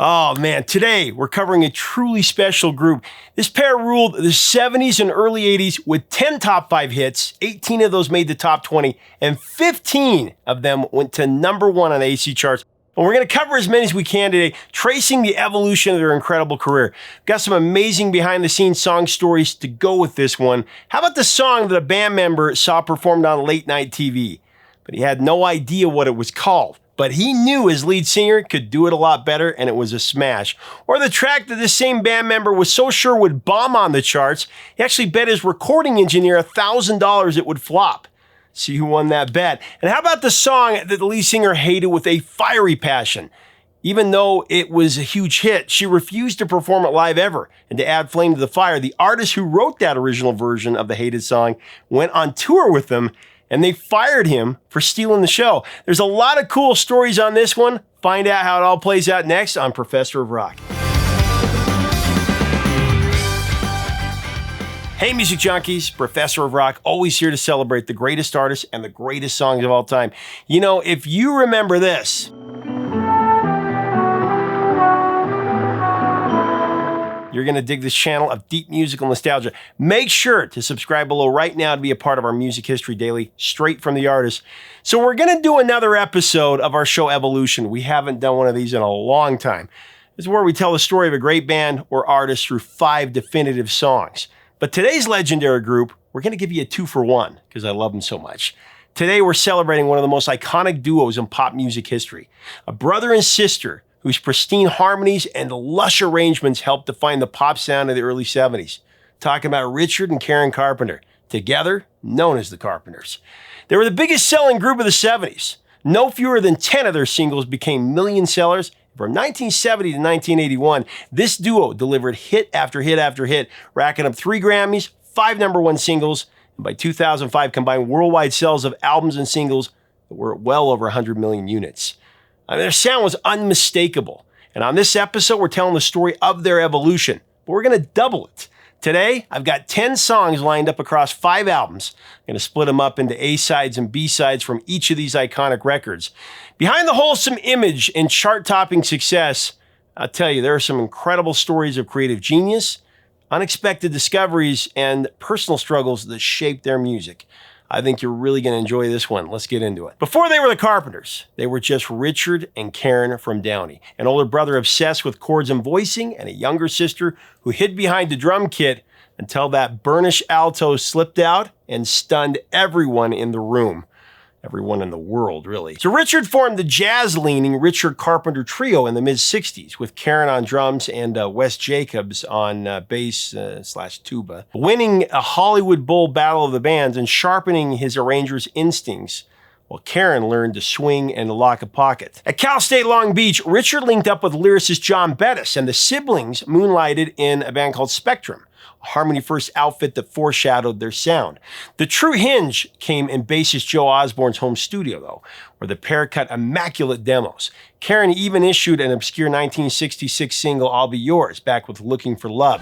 Oh man, today we're covering a truly special group. This pair ruled the 70s and early 80s with 10 top 5 hits, 18 of those made the top 20, and 15 of them went to #1 on the AC charts. And we're going to cover as many as we can today, tracing the evolution of their incredible career. We've got some amazing behind-the-scenes song stories to go with this one. How about the song that a band member saw performed on late night TV? But he had no idea what it was called. But he knew his lead singer could do it a lot better, and it was a smash. Or the track that this same band member was so sure would bomb on the charts, he actually bet his recording engineer $1,000 it would flop. See who won that bet. And how about the song that the lead singer hated with a fiery passion? Even though it was a huge hit, she refused to perform it live ever. And to add flame to the fire, the artist who wrote that original version of the hated song went on tour with them, and they fired him for stealing the show. There's a lot of cool stories on this one. Find out how it all plays out next on Professor of Rock. Hey music junkies, Professor of Rock, always here to celebrate the greatest artists and the greatest songs of all time. You know, if you remember this, you're going to dig this channel of deep musical nostalgia. Make sure to subscribe below right now to be a part of our Music History Daily, straight from the artist. So we're going to do another episode of our show Evolution. We haven't done one of these in a long time. This is where we tell the story of a great band or artist through 5 definitive songs. But today's legendary group, we're going to give you a 2-for-1 because I love them so much. Today we're celebrating one of the most iconic duos in pop music history. A brother and sister whose pristine harmonies and lush arrangements helped define the pop sound of the early 70s. Talking about Richard and Karen Carpenter, together known as the Carpenters. They were the biggest selling group of the 70s. No fewer than 10 of their singles became million sellers. From 1970 to 1981, this duo delivered hit after hit after hit, racking up 3 Grammys, 5 #1 singles, and by 2005 combined worldwide sales of albums and singles that were well over 100 million units. I mean, their sound was unmistakable. And on this episode, we're telling the story of their evolution. But we're going to double it. Today, I've got 10 songs lined up across 5 albums. I'm going to split them up into A-sides and B-sides from each of these iconic records. Behind the wholesome image and chart-topping success, I'll tell you, there are some incredible stories of creative genius, unexpected discoveries, and personal struggles that shaped their music. I think you're really going to enjoy this one. Let's get into it. Before they were the Carpenters, they were just Richard and Karen from Downey, an older brother obsessed with chords and voicing, and a younger sister who hid behind the drum kit until that burnish alto slipped out and stunned everyone in the room. Everyone in the world, really. So Richard formed the jazz-leaning Richard Carpenter trio in the mid-60s with Karen on drums and Wes Jacobs on bass/tuba, winning a Hollywood Bowl battle of the bands and sharpening his arranger's instincts, while Karen learned to swing and lock a pocket. At Cal State Long Beach, Richard linked up with lyricist John Bettis, and the siblings moonlighted in a band called Spectrum, a harmony-first outfit that foreshadowed their sound. The true hinge came in bassist Joe Osborne's home studio, though, where the pair cut immaculate demos. Karen even issued an obscure 1966 single, I'll Be Yours, back with Looking for Love.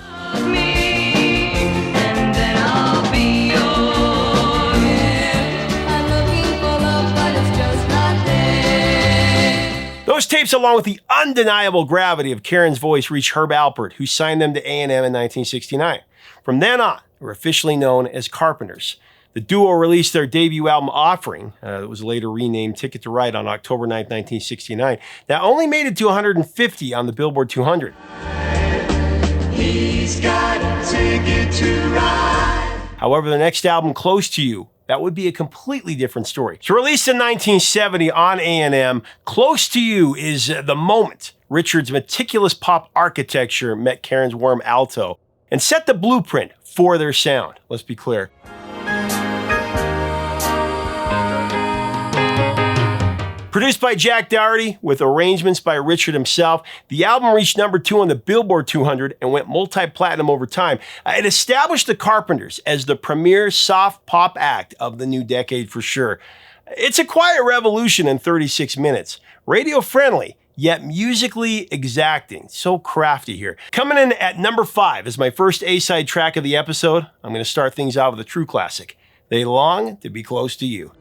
Those tapes, along with the undeniable gravity of Karen's voice, reached Herb Alpert, who signed them to A&M in 1969. From then on, they were officially known as Carpenters. The duo released their debut album, Offering, that was later renamed Ticket to Ride, on October 9, 1969. That only made it to 150 on the Billboard 200. He's got a ticket to ride. However, the next album, Close to You, that would be a completely different story. So released in 1970 on A&M, Close to You is the moment Richard's meticulous pop architecture met Karen's warm alto and set the blueprint for their sound. Let's be clear. Produced by Jack Dougherty with arrangements by Richard himself, the album reached #2 on the Billboard 200 and went multi-platinum over time. It established the Carpenters as the premier soft pop act of the new decade for sure. It's a quiet revolution in 36 minutes. Radio-friendly, yet musically exacting. So crafty here. Coming in at #5 as my first A-side track of the episode, I'm going to start things out with a true classic. They Long to Be Close to You.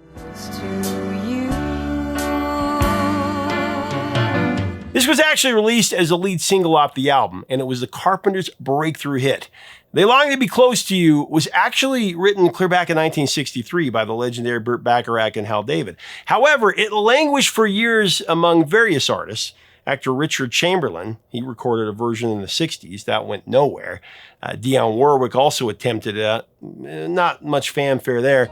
This was actually released as a lead single off the album, and it was the Carpenters' breakthrough hit. They Long to Be Close to You was actually written clear back in 1963 by the legendary Burt Bacharach and Hal David. However, it languished for years among various artists. Actor Richard Chamberlain, he recorded a version in the 60s. That went nowhere. Dionne Warwick also attempted it. Not much fanfare there.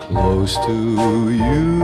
Close to you.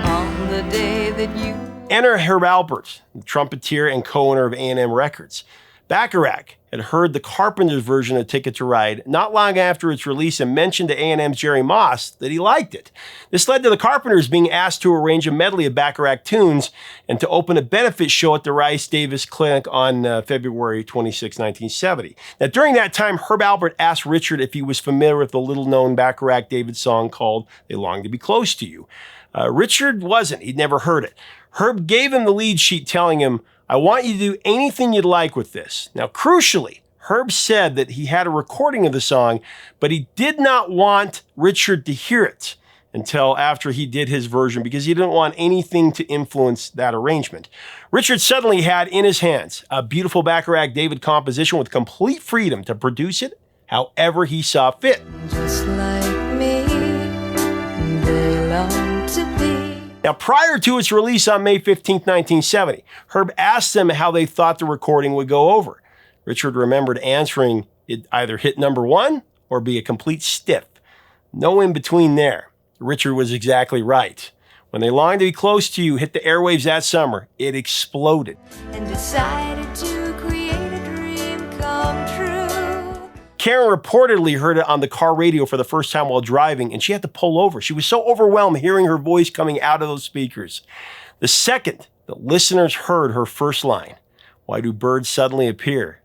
On the day that you... Enter Herb Alpert, the trumpeter and co-owner of A&M Records. Bacharach had heard the Carpenters version of Ticket to Ride not long after its release and mentioned to A&M's Jerry Moss that he liked it. This led to the Carpenters being asked to arrange a medley of Bacharach tunes and to open a benefit show at the Rice Davis Clinic on February 26, 1970. Now, during that time, Herb Alpert asked Richard if he was familiar with the little-known Bacharach David song called They Long to Be Close to You. Richard wasn't. He'd never heard it. Herb gave him the lead sheet telling him, I want you to do anything you'd like with this. Now, crucially, Herb said that he had a recording of the song, but he did not want Richard to hear it until after he did his version because he didn't want anything to influence that arrangement. Richard suddenly had in his hands a beautiful Bacharach David composition with complete freedom to produce it however he saw fit. Just like me, they long to be. Now, prior to its release on May 15, 1970, Herb asked them how they thought the recording would go over. Richard remembered answering it either hit number one or be a complete stiff. No in between there. Richard was exactly right. When They Long to Be Close to You hit the airwaves that summer, it exploded. And decided to create a dream come true. Karen reportedly heard it on the car radio for the first time while driving, and she had to pull over. She was so overwhelmed hearing her voice coming out of those speakers. The second the listeners heard her first line, "Why do birds suddenly appear?"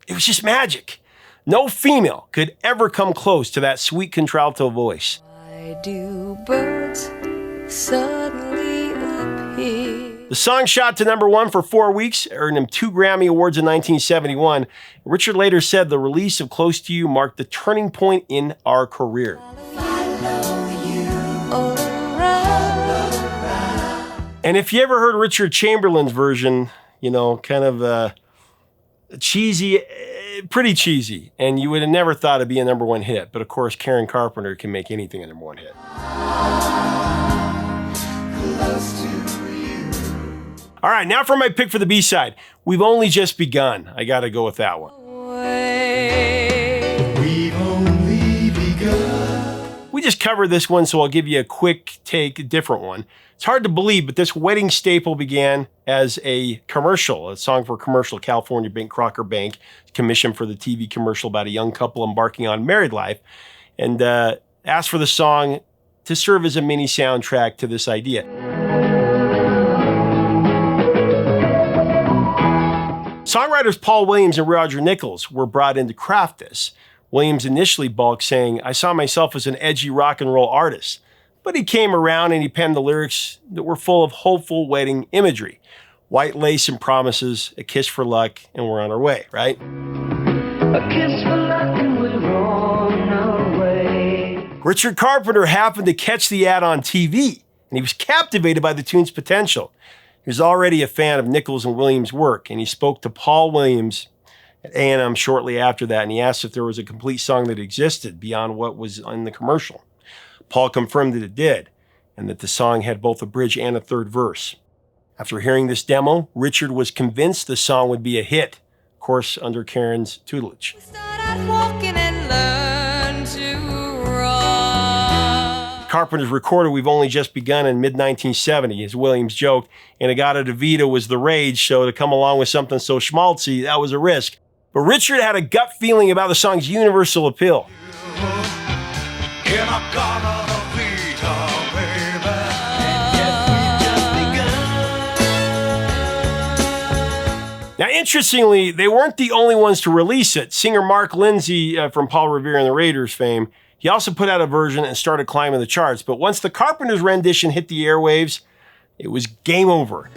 It was just magic. No female could ever come close to that sweet contralto voice. Why do birds suddenly appear? The song shot to number one for 4 weeks, earned him 2 Grammy Awards in 1971. Richard later said the release of Close to You marked the turning point in our career. And if you ever heard Richard Chamberlain's version, you know, kind of cheesy, pretty cheesy, and you would have never thought it'd be a number one hit. But of course, Karen Carpenter can make anything a number one hit. Close to you. All right, now for my pick for the B-side. We've Only Just Begun. I got to go with that one. We've only begun. We just covered this one, so I'll give you a quick take, a different one. It's hard to believe, but this wedding staple began as a commercial, a song for a commercial, California Bank, Crocker Bank, commissioned for the TV commercial about a young couple embarking on married life, and asked for the song to serve as a mini soundtrack to this idea. Songwriters Paul Williams and Roger Nichols were brought in to craft this. Williams initially balked, saying, I saw myself as an edgy rock and roll artist. But he came around and he penned the lyrics that were full of hopeful wedding imagery. White lace and promises, a kiss for luck, and we're on our way, right? A kiss for luck and we're on our way. Richard Carpenter happened to catch the ad on TV, and he was captivated by the tune's potential. He was already a fan of Nichols and Williams' work, and he spoke to Paul Williams at A&M shortly after that, and he asked if there was a complete song that existed beyond what was in the commercial. Paul confirmed that it did, and that the song had both a bridge and a third verse. After hearing this demo, Richard was convinced the song would be a hit, of course, under Karen's tutelage. Carpenter's recorded We've Only Just Begun in mid-1970, as Williams joked, and Agata DeVita was the rage, so to come along with something so schmaltzy, that was a risk. But Richard had a gut feeling about the song's universal appeal. Now, interestingly, they weren't the only ones to release it. Singer Mark Lindsay from Paul Revere and the Raiders fame, he also put out a version and started climbing the charts. But once the Carpenters' rendition hit the airwaves, it was game over.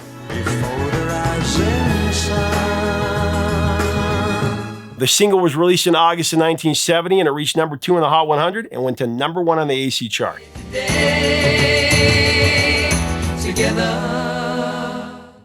The single was released in August of 1970, and it reached number 2 in the Hot 100 and went to number 1 on the AC chart.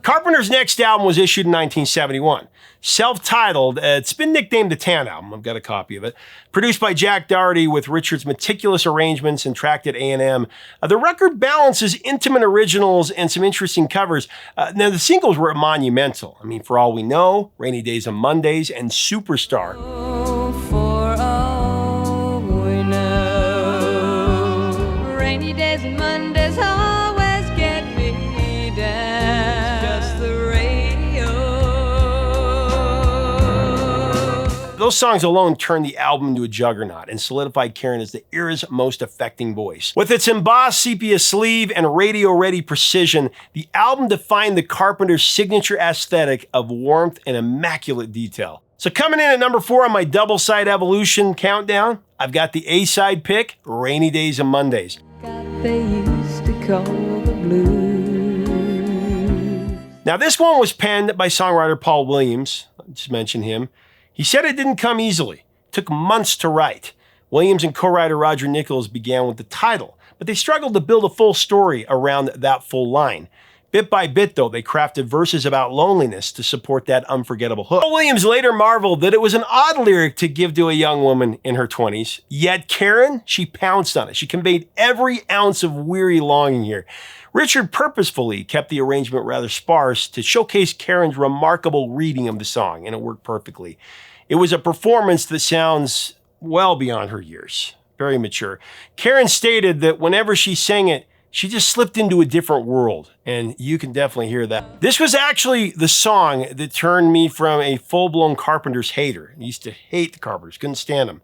Carpenter's next album was issued in 1971. Self-titled, it's been nicknamed the Tan Album. I've got a copy of it. Produced by Jack Dougherty with Richard's meticulous arrangements and tracked at A&M. The record balances intimate originals and some interesting covers. Now, the singles were monumental. I mean, For All We Know, Rainy Days and Mondays, and Superstar. For all we know, rainy days and Mondays always get me down. Just the radio. Those songs alone turned the album into a juggernaut and solidified Karen as the era's most affecting voice. With its embossed sepia sleeve and radio-ready precision, the album defined the Carpenters' signature aesthetic of warmth and immaculate detail. So coming in at number 4 on my double-side evolution countdown, I've got the A-side pick, Rainy Days and Mondays. God, they used to call the blues. Now this one was penned by songwriter Paul Williams. I just mentioned him. He said it didn't come easily. It took months to write. Williams and co-writer Roger Nichols began with the title, but they struggled to build a full story around that full line. Bit by bit, though, they crafted verses about loneliness to support that unforgettable hook. Paul Williams later marveled that it was an odd lyric to give to a young woman in her 20s. Yet Karen, she pounced on it. She conveyed every ounce of weary longing here. Richard purposefully kept the arrangement rather sparse to showcase Karen's remarkable reading of the song, and it worked perfectly. It was a performance that sounds well beyond her years, very mature. Karen stated that whenever she sang it, she just slipped into a different world, and you can definitely hear that. This was actually the song that turned me from a full-blown Carpenters hater. I used to hate the Carpenters, couldn't stand them,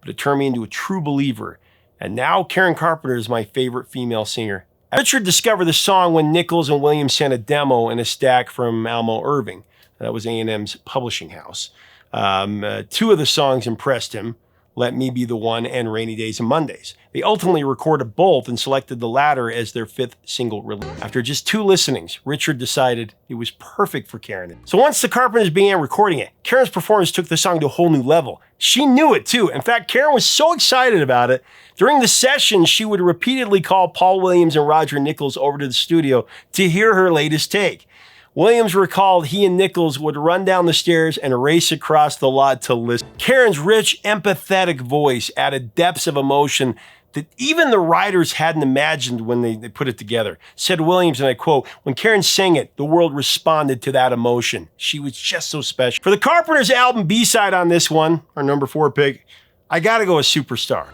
but it turned me into a true believer. And now Karen Carpenter is my favorite female singer. Richard discovered the song when Nichols and Williams sent a demo in a stack from Almo Irving. That was A&M's publishing house. 2 of the songs impressed him, Let Me Be the One and Rainy Days and Mondays. They ultimately recorded both and selected the latter as their 5th single release. After just 2 listenings, Richard decided it was perfect for Karen. So once the Carpenters began recording it, Karen's performance took the song to a whole new level. She knew it too. In fact, Karen was so excited about it, during the session, she would repeatedly call Paul Williams and Roger Nichols over to the studio to hear her latest take. Williams recalled he and Nichols would run down the stairs and race across the lot to listen. Karen's rich, empathetic voice added depths of emotion that even the writers hadn't imagined when they put it together. Said Williams, and I quote, "When Karen sang it, the world responded to that emotion. She was just so special." For the Carpenters album B-side on this one, our number 4 pick, I gotta go with Superstar.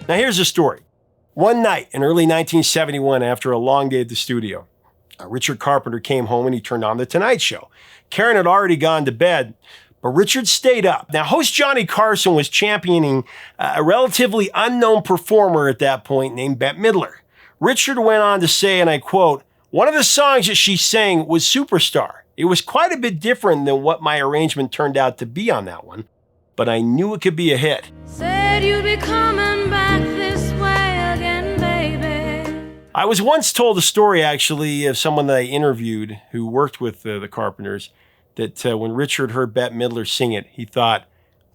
Now here's the story. One night in early 1971, after a long day at the studio, Richard Carpenter came home and he turned on The Tonight Show. Karen had already gone to bed, but Richard stayed up. Now, host Johnny Carson was championing a relatively unknown performer at that point named Bette Midler. Richard went on to say, and I quote, "One of the songs that she sang was Superstar. It was quite a bit different than what my arrangement turned out to be on that one, but I knew it could be a hit." Said you'd be coming back this way again, baby. I was once told a story, actually, of someone that I interviewed who worked with the Carpenters, that when Richard heard Bette Midler sing it, he thought,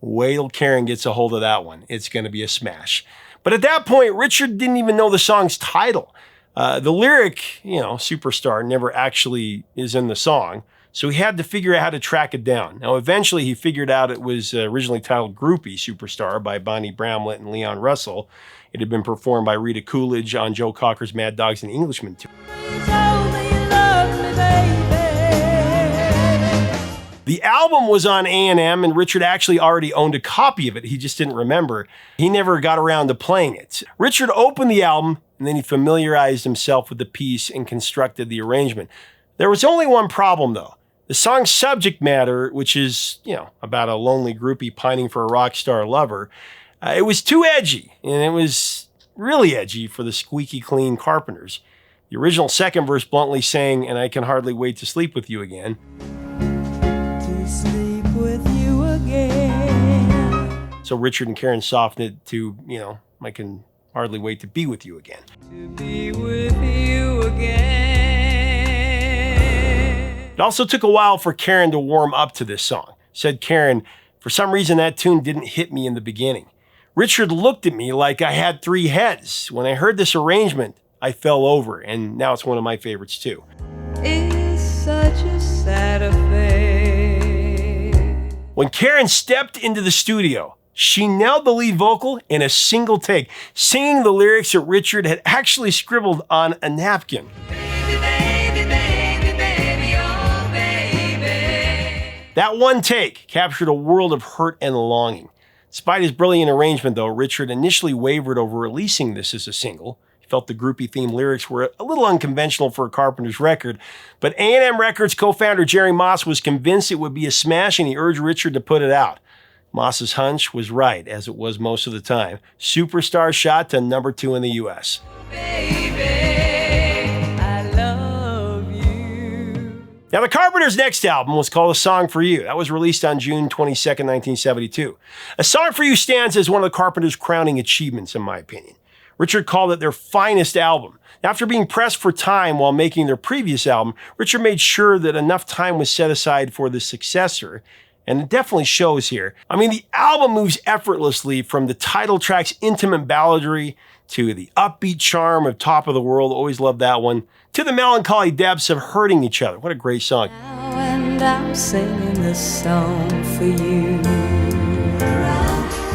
wait till Karen gets a hold of that one. It's going to be a smash. But at that point, Richard didn't even know the song's title. The lyric, Superstar, never actually is in the song. So he had to figure out how to track it down. Now, eventually he figured out it was originally titled Groupie Superstar by Bonnie Bramlett and Leon Russell. It had been performed by Rita Coolidge on Joe Cocker's Mad Dogs and Englishmen tour. The album was on A&M, and Richard actually already owned a copy of it. He just didn't remember. He never got around to playing it. Richard opened the album, and then he familiarized himself with the piece and constructed the arrangement. There was only one problem, though. The song's subject matter, which is, about a lonely groupie pining for a rock star lover, it was too edgy, and it was really edgy for the squeaky clean Carpenters. The original second verse bluntly sang, "And I can hardly wait to sleep with you again." To sleep with you again. So Richard and Karen softened it to, "I can hardly wait to be with you again." To be with you again. It also took a while for Karen to warm up to this song. Said Karen, "For some reason that tune didn't hit me in the beginning. Richard looked at me like I had three heads. When I heard this arrangement, I fell over, and now it's one of my favorites too." It's such a sad affair. When Karen stepped into the studio, she nailed the lead vocal in a single take, singing the lyrics that Richard had actually scribbled on a napkin. Baby, baby, baby, baby, oh baby. That one take captured a world of hurt and longing. Despite his brilliant arrangement, though, Richard initially wavered over releasing this as a single. He felt the groupie-themed lyrics were a little unconventional for a Carpenters record, but A&M Records co-founder Jerry Moss was convinced it would be a smash, and he urged Richard to put it out. Moss's hunch was right, as it was most of the time. Superstar shot to number 2 in the U.S. Baby, I love you. Now, the Carpenters' next album was called A Song for You. That was released on June 22nd, 1972. A Song for You stands as one of the Carpenters' crowning achievements, in my opinion. Richard called it their finest album. After being pressed for time while making their previous album, Richard made sure that enough time was set aside for the successor, and it definitely shows here. I mean, the album moves effortlessly from the title track's intimate balladry to the upbeat charm of Top of the World, always loved that one, to the melancholy depths of Hurting Each Other. What a great song. Now and I'm singing this song for you.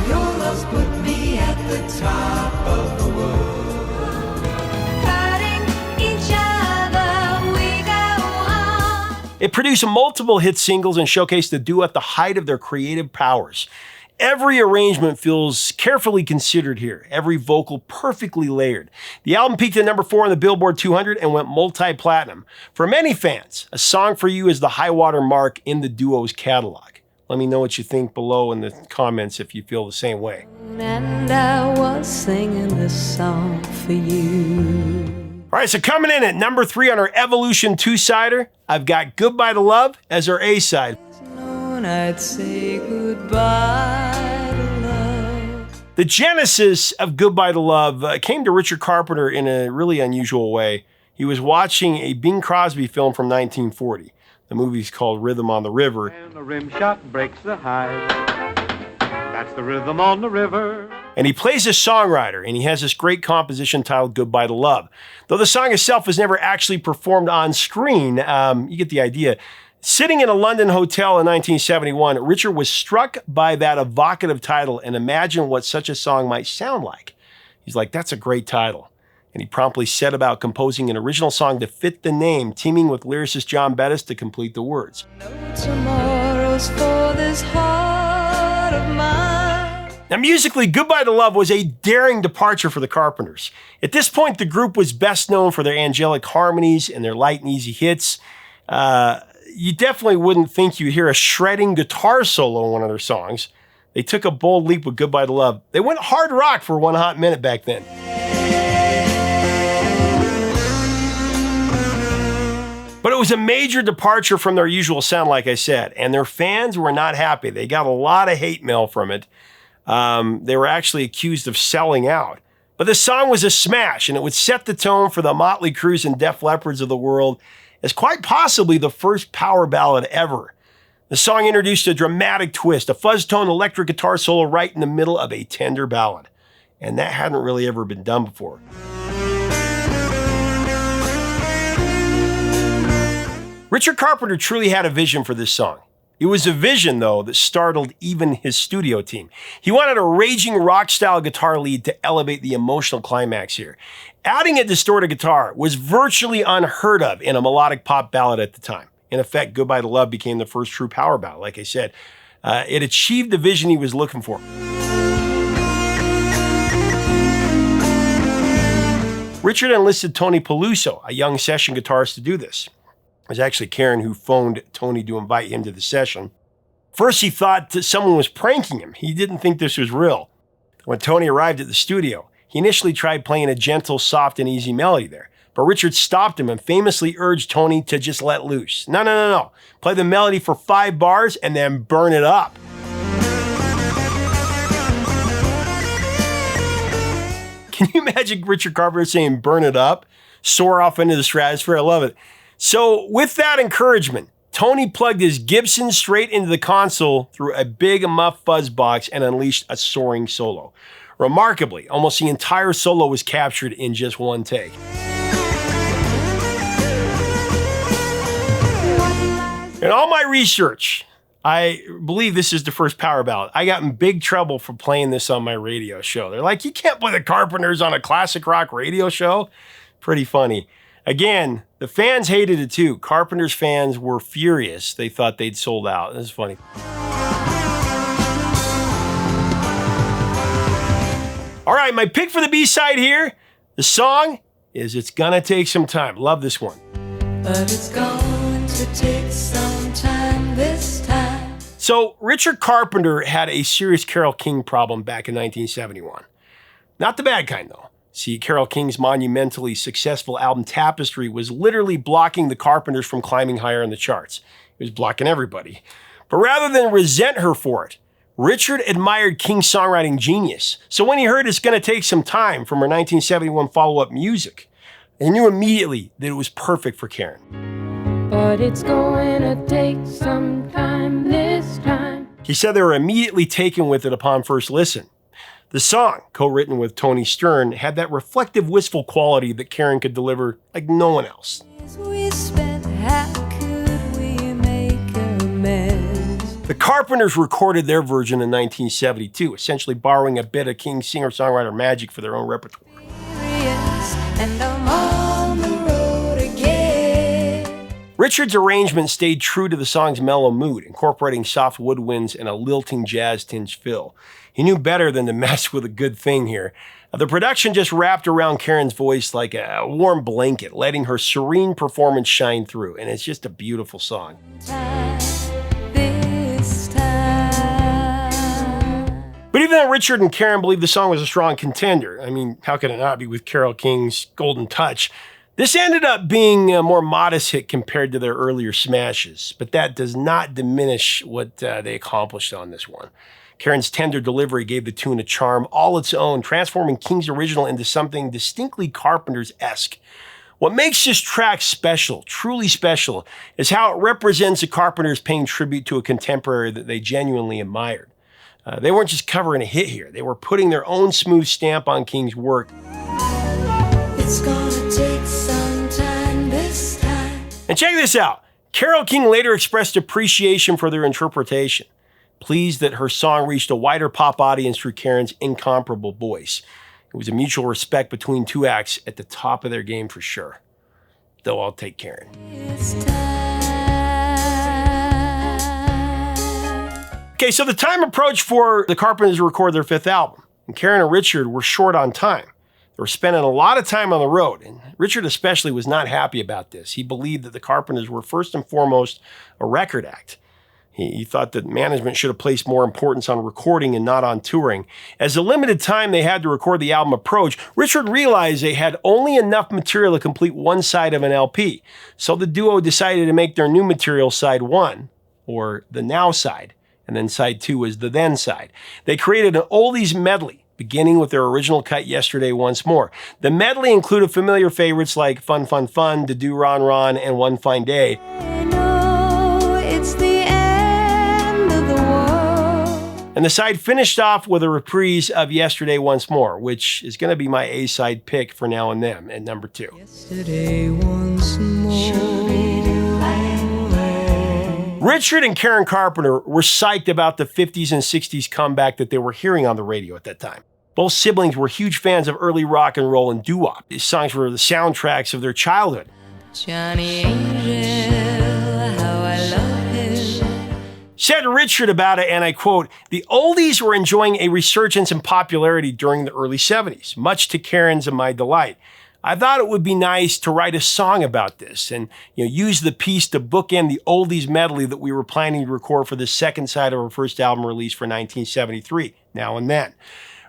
Your love's put me at the top of the world. Hurting each other, we go on. It produced multiple hit singles and showcased the duo at the height of their creative powers. Every arrangement feels carefully considered here, every vocal perfectly layered. The album peaked at number 4 on the Billboard 200 and went multi-platinum. For many fans, A Song for You is the high-water mark in the duo's catalog. Let me know what you think below in the comments if you feel the same way. And I was singing this song for you. All right, so coming in at number 3 on our Evolution 2-sider, I've got Goodbye to Love as our A-side. Known I'd say goodbye to love. The genesis of Goodbye to Love came to Richard Carpenter in a really unusual way. He was watching a Bing Crosby film from 1940. The movie's called Rhythm on the River. And the rim shot breaks the hide. That's the rhythm on the river. And he plays a songwriter, and he has this great composition titled Goodbye to Love. Though the song itself was never actually performed on screen, you get the idea. Sitting in a London hotel in 1971, Richard was struck by that evocative title and imagined what such a song might sound like. He's like, that's a great title. And he promptly set about composing an original song to fit the name, teaming with lyricist John Bettis to complete the words. No tomorrows for this heart of mine. Now, musically, Goodbye to Love was a daring departure for the Carpenters. At this point, the group was best known for their angelic harmonies and their light and easy hits. You definitely wouldn't think you'd hear a shredding guitar solo in one of their songs. They took a bold leap with Goodbye to Love. They went hard rock for one hot minute back then. But it was a major departure from their usual sound, like I said, and their fans were not happy. They got a lot of hate mail from it. They were actually accused of selling out. But the song was a smash, and it would set the tone for the Motley Crues and Def Leppards of the world as quite possibly the first power ballad ever. The song introduced a dramatic twist, a fuzz-tone electric guitar solo right in the middle of a tender ballad. And that hadn't really ever been done before. Richard Carpenter truly had a vision for this song. It was a vision, though, that startled even his studio team. He wanted a raging rock-style guitar lead to elevate the emotional climax here. Adding a distorted guitar was virtually unheard of in a melodic pop ballad at the time. In effect, Goodbye to Love became the first true power ballad, like I said. It achieved the vision he was looking for. Richard enlisted Tony Peluso, a young session guitarist, to do this. It was actually Karen who phoned Tony to invite him to the session. First, he thought that someone was pranking him. He didn't think this was real. When Tony arrived at the studio, he initially tried playing a gentle, soft, and easy melody there. But Richard stopped him and famously urged Tony to just let loose. No. Play the melody for 5 bars and then burn it up. Can you imagine Richard Carpenter saying, burn it up? Soar off into the stratosphere. I love it. So with that encouragement, Tony plugged his Gibson straight into the console through a big muff fuzz box and unleashed a soaring solo. Remarkably, almost the entire solo was captured in just one take. In all my research, I believe this is the first power ballad. I got in big trouble for playing this on my radio show. They're like, you can't play the Carpenters on a classic rock radio show? Pretty funny. Again, the fans hated it too. Carpenters fans were furious. They thought they'd sold out. This is funny. All right, my pick for the B-side here. The song is It's Gonna Take Some Time. Love this one. But it's going to take some time this time. So, Richard Carpenter had a serious Carole King problem back in 1971. Not the bad kind, though. See, Carole King's monumentally successful album Tapestry was literally blocking the Carpenters from climbing higher in the charts. It was blocking everybody. But rather than resent her for it, Richard admired King's songwriting genius. So when he heard It's Gonna Take Some Time from her 1971 follow-up Music, he knew immediately that it was perfect for Karen. But it's going to take some time this time. He said they were immediately taken with it upon first listen. The song, co-written with Tony Stern, had that reflective, wistful quality that Karen could deliver like no one else. We spent, how could we make amends? The Carpenters recorded their version in 1972, essentially borrowing a bit of King's singer-songwriter magic for their own repertoire. And I'm on the road again. Richard's arrangement stayed true to the song's mellow mood, incorporating soft woodwinds and a lilting jazz-tinged fill. He knew better than to mess with a good thing here. The production just wrapped around Karen's voice like a warm blanket, letting her serene performance shine through, and it's just a beautiful song. This time. But even though Richard and Karen believed the song was a strong contender, I mean, how could it not be with Carole King's Golden Touch? This ended up being a more modest hit compared to their earlier smashes, but that does not diminish what they accomplished on this one. Karen's tender delivery gave the tune a charm all its own, transforming King's original into something distinctly Carpenters-esque. What makes this track special, truly special, is how it represents the Carpenters paying tribute to a contemporary that they genuinely admired. They weren't just covering a hit here. They were putting their own smooth stamp on King's work. It's gonna take some time this time. And check this out. Carole King later expressed appreciation for their interpretation, pleased that her song reached a wider pop audience through Karen's incomparable voice. It was a mutual respect between two acts at the top of their game for sure. Though I'll take Karen. This time. Okay, so the time approached for the Carpenters to record their fifth album, and Karen and Richard were short on time. They were spending a lot of time on the road, and Richard especially was not happy about this. He believed that the Carpenters were first and foremost a record act. He thought that management should have placed more importance on recording and not on touring. As the limited time they had to record the album approached, Richard realized they had only enough material to complete one side of an LP. So the duo decided to make their new material side one, or the now side, and then side two was the then side. They created an oldies medley, beginning with their original cut Yesterday Once More. The medley included familiar favorites like Fun Fun Fun, To Do Ron Ron, and One Fine Day. I know it's the end of the world. And the side finished off with a reprise of Yesterday Once More, which is going to be my A-side pick for Now and Then at number 2. Yesterday once more. Richard and Karen Carpenter were psyched about the 50s and 60s comeback that they were hearing on the radio at that time. Both siblings were huge fans of early rock and roll and doo-wop. These songs were the soundtracks of their childhood. Johnny Angel, how I love him. Said Richard about it, and I quote, "The oldies were enjoying a resurgence in popularity during the early 70s, much to Karen's and my delight. I thought it would be nice to write a song about this and use the piece to bookend the oldies medley that we were planning to record for the second side of our first album release for 1973, Now and Then."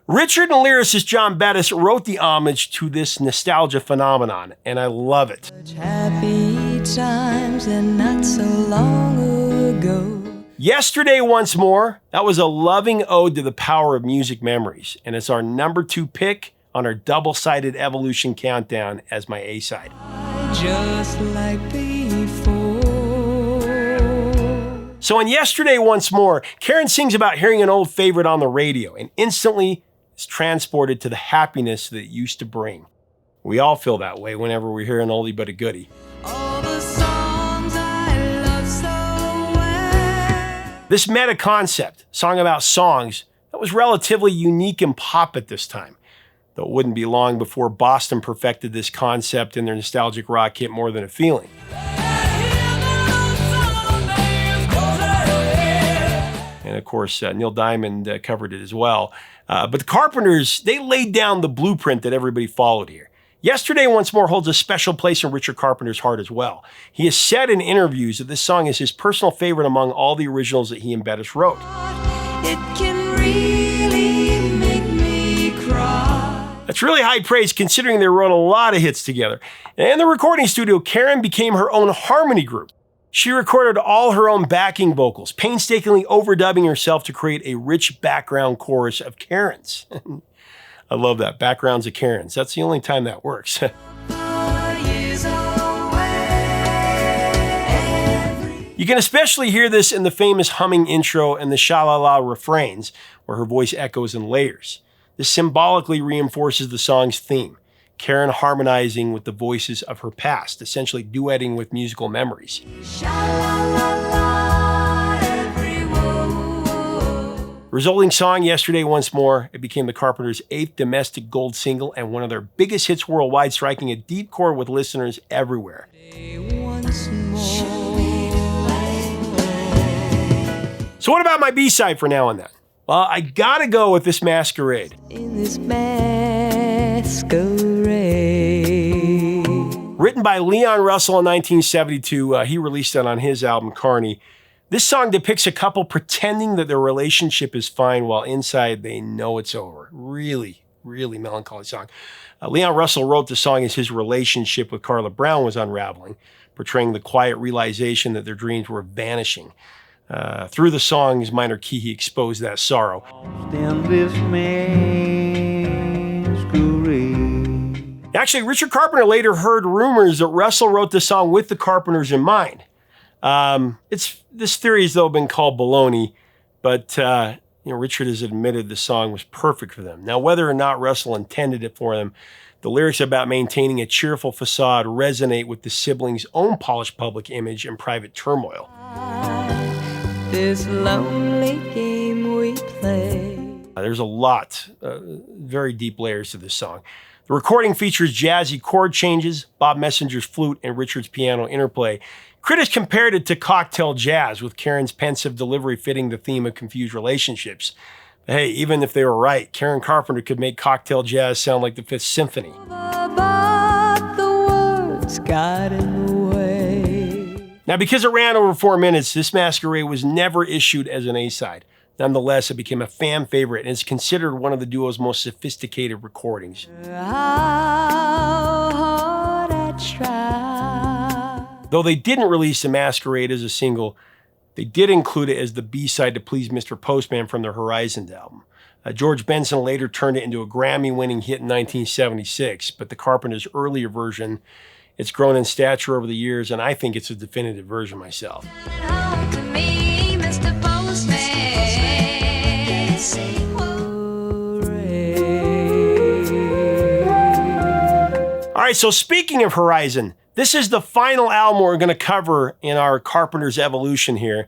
Richard and lyricist John Bettis wrote the homage to this nostalgia phenomenon, and I love it. Happy times and not so long ago. Yesterday Once More, that was a loving ode to the power of music memories, and it's our number 2 pick on our double-sided Evolution Countdown as my A-side. Just like before. So in Yesterday Once More, Karen sings about hearing an old favorite on the radio and instantly is transported to the happiness that it used to bring. We all feel that way whenever we hear an oldie but a goodie. All the songs I love so well. This meta concept, song about songs, that was relatively unique in pop at this time. Though it wouldn't be long before Boston perfected this concept in their nostalgic rock hit More Than a Feeling. And of course, Neil Diamond covered it as well. But the Carpenters, they laid down the blueprint that everybody followed here. Yesterday Once More holds a special place in Richard Carpenter's heart as well. He has said in interviews that this song is his personal favorite among all the originals that he and Bettis wrote. It can really make me cry. That's really high praise considering they wrote a lot of hits together. And in the recording studio, Karen became her own harmony group. She recorded all her own backing vocals, painstakingly overdubbing herself to create a rich background chorus of Karen's. I love that, backgrounds of Karen's. That's the only time that works. You can especially hear this in the famous humming intro and the sha-la-la refrains, where her voice echoes in layers. This symbolically reinforces the song's theme, Karen harmonizing with the voices of her past, essentially duetting with musical memories. Resulting song, Yesterday Once More, it became the Carpenters' 8th domestic gold single and one of their biggest hits worldwide, striking a deep chord with listeners everywhere. Once more. So what about my B-side for now and then? Well, I gotta go with this Masquerade. In this masquerade. Written by Leon Russell in 1972, he released it on his album Carney. This song depicts a couple pretending that their relationship is fine while inside they know it's over. Really, really melancholy song. Leon Russell wrote the song as his relationship with Carla Brown was unraveling, portraying the quiet realization that their dreams were vanishing. Through the song's minor key, he exposed that sorrow. Actually, Richard Carpenter later heard rumors that Russell wrote the song with the Carpenters in mind. This theory has though been called baloney, but Richard has admitted the song was perfect for them. Now, whether or not Russell intended it for them, the lyrics about maintaining a cheerful facade resonate with the siblings' own polished public image and private turmoil. This lonely game we play. There's a lot, very deep layers to this song. The recording features jazzy chord changes, Bob Messenger's flute, and Richard's piano interplay. Critics compared it to cocktail jazz, with Karen's pensive delivery fitting the theme of confused relationships. But hey, even if they were right, Karen Carpenter could make cocktail jazz sound like the Fifth Symphony. But the words got in the way. Now, because it ran over 4 minutes, this Masquerade was never issued as an A-side. Nonetheless, it became a fan favorite and is considered one of the duo's most sophisticated recordings. How hard I try. Though they didn't release the Masquerade as a single, they did include it as the B-side to Please Mr. Postman from their Horizons album. George Benson later turned it into a Grammy-winning hit in 1976, but the Carpenters' earlier version, it's grown in stature over the years, and I think it's a definitive version myself. Home to me, Mr. Postman. All right, so speaking of Horizon, this is the final album we're going to cover in our Carpenters evolution here.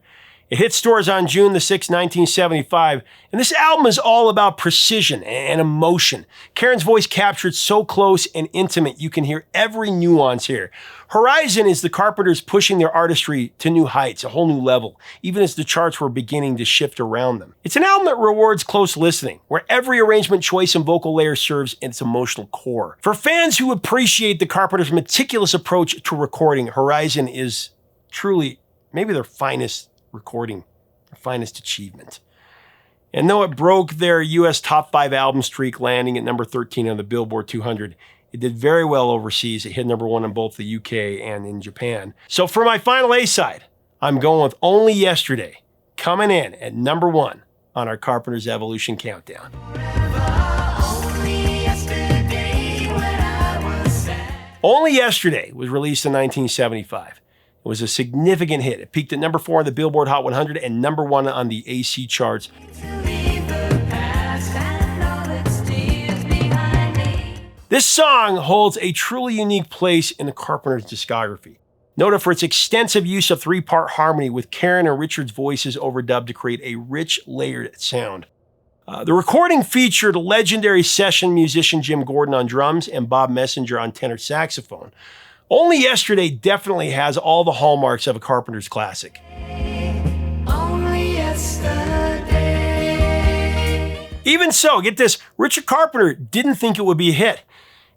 It hit stores on June the 6th, 1975, and this album is all about precision and emotion. Karen's voice captured so close and intimate, you can hear every nuance here. Horizon is the Carpenters pushing their artistry to new heights, a whole new level, even as the charts were beginning to shift around them. It's an album that rewards close listening, where every arrangement choice and vocal layer serves its emotional core. For fans who appreciate the Carpenters' meticulous approach to recording, Horizon is truly maybe their finest recording, their finest achievement. And though it broke their US top 5 album streak, landing at number 13 on the Billboard 200, it did very well overseas. It hit number 1 in both the UK and in Japan. So for my final A-side, I'm going with Only Yesterday, coming in at number 1 on our Carpenters Evolution Countdown. Only Yesterday was released in 1975. It was a significant hit. It peaked at number 4 on the Billboard Hot 100 and number 1 on the AC charts. This song holds a truly unique place in the Carpenters' discography. Noted for its extensive use of 3-part harmony with Karen and Richard's voices overdubbed to create a rich, layered sound. The recording featured legendary session musician Jim Gordon on drums and Bob Messenger on tenor saxophone. Only Yesterday definitely has all the hallmarks of a Carpenters classic. Only yesterday. Even so, get this, Richard Carpenter didn't think it would be a hit.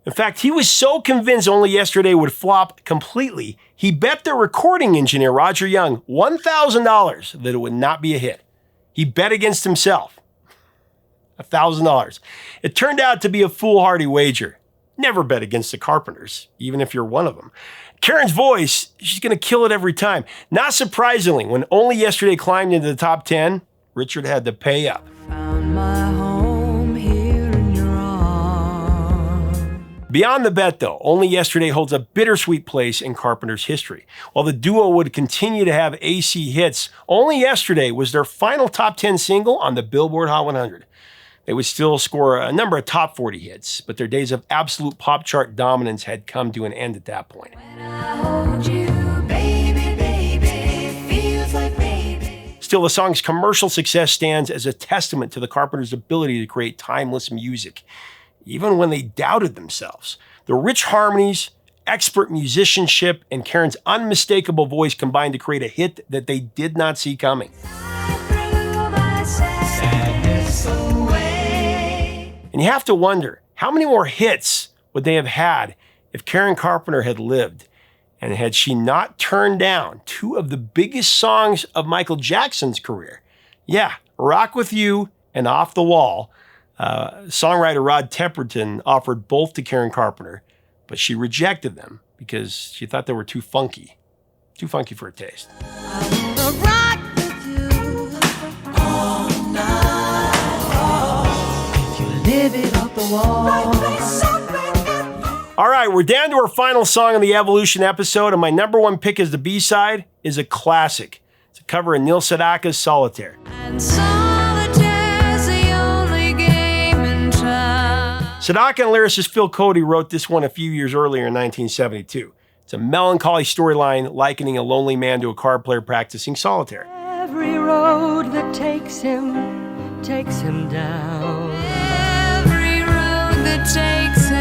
In fact, he was so convinced Only Yesterday would flop completely, he bet the recording engineer, Roger Young, $1,000 that it would not be a hit. He bet against himself. $1,000. It turned out to be a foolhardy wager. Never bet against the Carpenters, even if you're one of them. Karen's voice, she's going to kill it every time. Not surprisingly, when Only Yesterday climbed into the top 10, Richard had to pay up. Found my home here in your arms. Beyond the bet, though, Only Yesterday holds a bittersweet place in Carpenter's history. While the duo would continue to have AC hits, Only Yesterday was their final top 10 single on the Billboard Hot 100. They would still score a number of top 40 hits, but their days of absolute pop chart dominance had come to an end at that point. When I hold you, baby, baby, feels like baby. Still, the song's commercial success stands as a testament to the Carpenters' ability to create timeless music, even when they doubted themselves. The rich harmonies, expert musicianship, and Karen's unmistakable voice combined to create a hit that they did not see coming. I threw my sadness away. And you have to wonder, how many more hits would they have had if Karen Carpenter had lived? And had she not turned down 2 of the biggest songs of Michael Jackson's career? Yeah, Rock With You and Off the Wall. Songwriter Rod Temperton offered both to Karen Carpenter, but she rejected them because she thought they were too funky for her taste. Rock with you all night. If you live it off the wall. All right, we're down to our final song in the Evolution episode, and my number 1 pick as the B-side is a classic. It's a cover of Neal Sedaka's Solitaire. And solitaire's the only game in town. Sendaka and lyricist Phil Cody wrote this one a few years earlier in 1972. It's a melancholy storyline likening a lonely man to a card player practicing solitaire. Every road that takes him down. Every road that takes him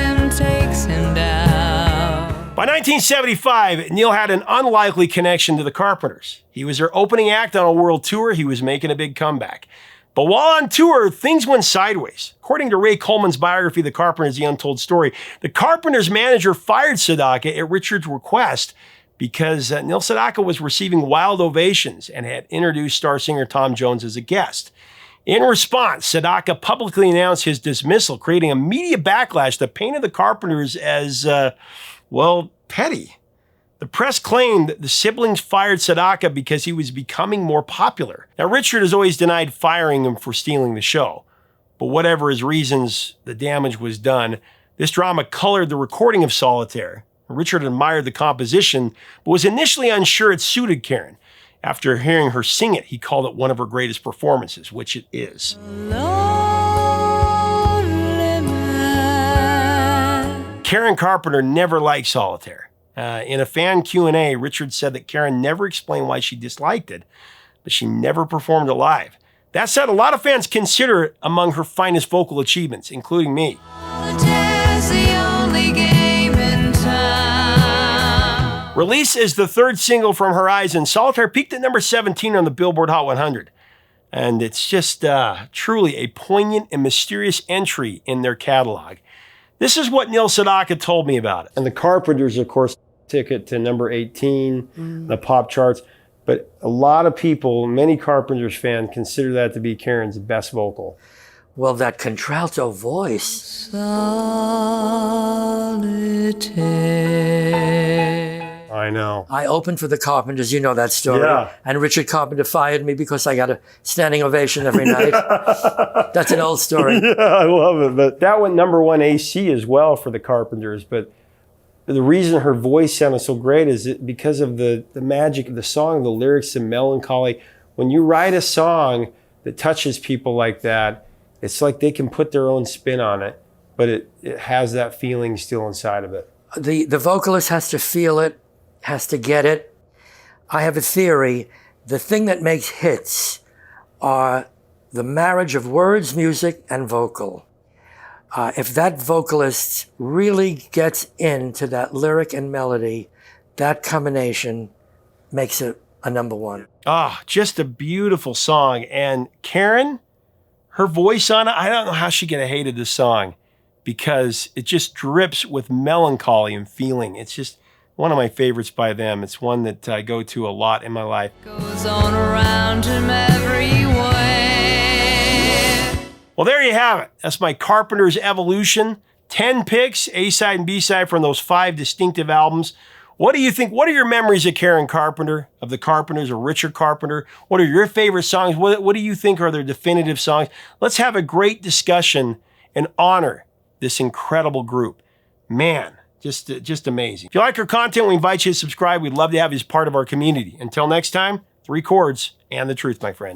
down. By 1975, Neal had an unlikely connection to the Carpenters. He was their opening act on a world tour. He was making a big comeback. But while on tour, things went sideways. According to Ray Coleman's biography, The Carpenters, The Untold Story, the Carpenters' manager fired Sendaka at Richard's request because Neal Sendaka was receiving wild ovations and had introduced star singer Tom Jones as a guest. In response, Sendaka publicly announced his dismissal, creating a media backlash that painted the Carpenters as, petty. The press claimed that the siblings fired Sendaka because he was becoming more popular. Now, Richard has always denied firing him for stealing the show. But whatever his reasons, the damage was done. This drama colored the recording of Solitaire. Richard admired the composition, but was initially unsure it suited Karen. After hearing her sing it, he called it one of her greatest performances, which it is. Lonely man. Karen Carpenter never liked Solitaire. In a fan Q&A, Richard said that Karen never explained why she disliked it, but she never performed it live. That said, a lot of fans consider it among her finest vocal achievements, including me. Solitaire's the only game in town. Released as the 3rd single from Horizon, Solitaire peaked at number 17 on the Billboard Hot 100. And it's just truly a poignant and mysterious entry in their catalog. This is what Neal Sendaka told me about it. And the Carpenters, of course, took it to number 18, the pop charts. But a lot of people, many Carpenters fans, consider that to be Karen's best vocal. Well, that contralto voice. Solitaire. I know. I opened for the Carpenters, you know that story. Yeah. And Richard Carpenter fired me because I got a standing ovation every night. That's an old story. Yeah, I love it. But that went number 1 AC as well for the Carpenters. But the reason her voice sounded so great is because of the magic of the song, the lyrics, the melancholy. When you write a song that touches people like that, it's like they can put their own spin on it, but it has that feeling still inside of it. The vocalist has to feel it, has to get it. I have a theory. The thing that makes hits are the marriage of words, music, and vocal. If that vocalist really gets into that lyric and melody, that combination makes it a number one. Ah, just a beautiful song. And Karen, her voice on it, I don't know how she could have hated this song because it just drips with melancholy and feeling. It's just one of my favorites by them. It's one that I go to a lot in my life. Goes on around him every way. Well, there you have it. That's my Carpenters Evolution. 10 picks, A-side and B-side from those 5 distinctive albums. What do you think? What are your memories of Karen Carpenter, of the Carpenters, or Richard Carpenter? What are your favorite songs? What do you think are their definitive songs? Let's have a great discussion and honor this incredible group. Man, just amazing. If you like our content, we invite you to subscribe. We'd love to have you as part of our community. Until next time, 3 chords and the truth, my friends.